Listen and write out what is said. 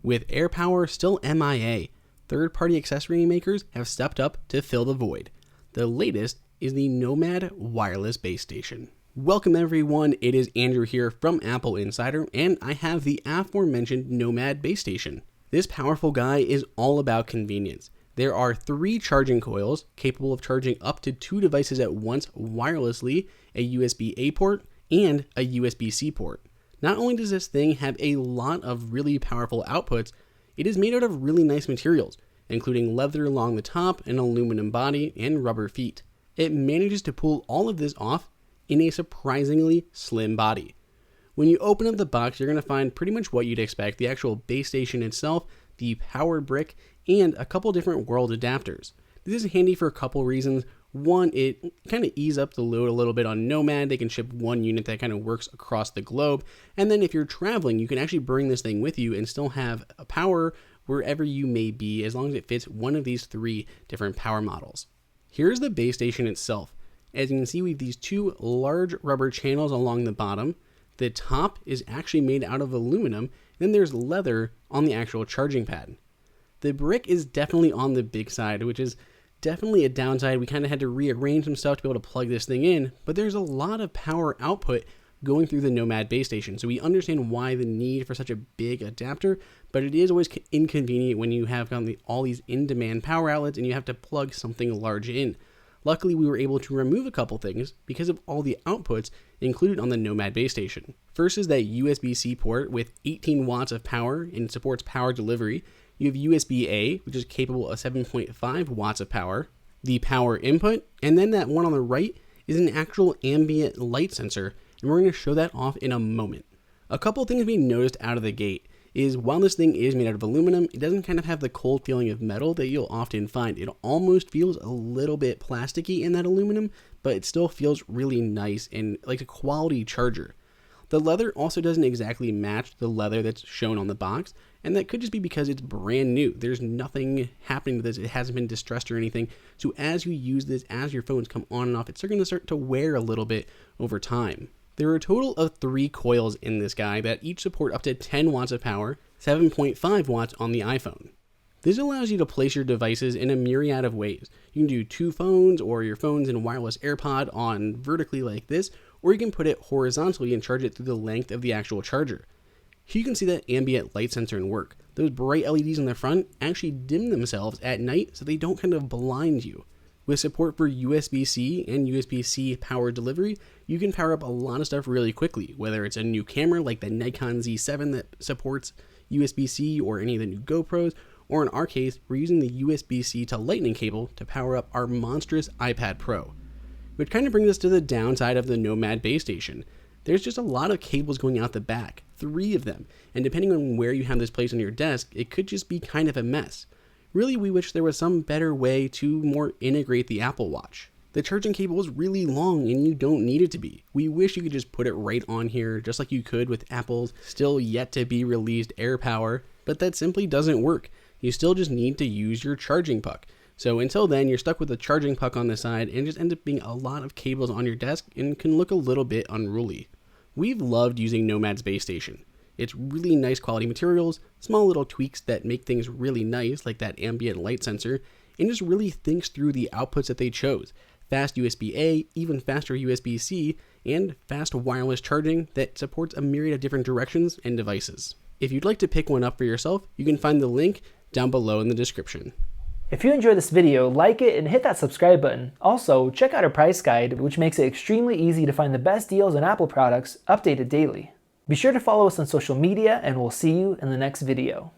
With AirPower still MIA, third-party accessory makers have stepped up to fill the void. The latest is the Nomad wireless base station. Welcome everyone, it is Andrew here from AppleInsider, and I have the aforementioned Nomad base station. This powerful guy is all about convenience. There are 3 charging coils capable of charging up to 2 devices at once wirelessly, a USB-A port and a USB-C port. Not only does this thing have a lot of really powerful outputs, it is made out of really nice materials, including leather along the top, an aluminum body, and rubber feet. It manages to pull all of this off in a surprisingly slim body. When you open up the box, you're going to find pretty much what you'd expect: the actual base station itself, the power brick, and a couple different world adapters. This is handy for a couple reasons. One, it kind of eases up the load a little bit on Nomad. They can ship one unit that kind of works across the globe. And then if you're traveling, you can actually bring this thing with you and still have a power wherever you may be, as long as it fits one of these 3 different power models. Here's the base station itself. As you can see, we have these 2 large rubber channels along the bottom. The top is actually made out of aluminum, and then there's leather on the actual charging pad. The brick is definitely on the big side, which is definitely a downside. We kind of had to rearrange some stuff to be able to plug this thing in, but there's a lot of power output going through the Nomad base station, so we understand why the need for such a big adapter, but it is always inconvenient when you have all these in-demand power outlets and you have to plug something large in. Luckily, we were able to remove a couple things because of all the outputs included on the Nomad base station. First is that USB-C port with 18 watts of power and supports power delivery. You have USB-A, which is capable of 7.5 watts of power, the power input, and then that one on the right is an actual ambient light sensor, and we're going to show that off in a moment. A couple things we noticed out of the gate is while this thing is made out of aluminum, it doesn't kind of have the cold feeling of metal that you'll often find. It almost feels a little bit plasticky in that aluminum, but it still feels really nice and like a quality charger. The leather also doesn't exactly match the leather that's shown on the box, and that could just be because it's brand new. There's nothing happening with this. It hasn't been distressed or anything. So as you use this, as your phones come on and off, it's going to start to wear a little bit over time. There are a total of 3 coils in this guy that each support up to 10 watts of power, 7.5 watts on the iPhone. This allows you to place your devices in a myriad of ways. You can do 2 phones or your phones in a wireless AirPod on vertically like this, or you can put it horizontally and charge it through the length of the actual charger. Here you can see that ambient light sensor in work. Those bright LEDs on the front actually dim themselves at night so they don't kind of blind you. With support for USB-C and USB-C power delivery, you can power up a lot of stuff really quickly, whether it's a new camera like the Nikon Z7 that supports USB-C or any of the new GoPros, or in our case, we're using the USB-C to Lightning cable to power up our monstrous iPad Pro. Which kind of brings us to the downside of the Nomad base station. There's just a lot of cables going out the back, 3 of them, and depending on where you have this placed on your desk, it could just be kind of a mess. Really, we wish there was some better way to more integrate the Apple Watch. The charging cable is really long and you don't need it to be. We wish you could just put it right on here, just like you could with Apple's still yet to be released AirPower, but that simply doesn't work. You still just need to use your charging puck. So until then, you're stuck with a charging puck on the side and just ends up being a lot of cables on your desk and can look a little bit unruly. We've loved using Nomad's base station. It's really nice quality materials, small little tweaks that make things really nice, like that ambient light sensor, and just really thinks through the outputs that they chose. Fast USB-A, even faster USB-C, and fast wireless charging that supports a myriad of different directions and devices. If you'd like to pick one up for yourself, you can find the link down below in the description. If you enjoyed this video, like it and hit that subscribe button. Also, check out our price guide, which makes it extremely easy to find the best deals on Apple products updated daily. Be sure to follow us on social media, and we'll see you in the next video.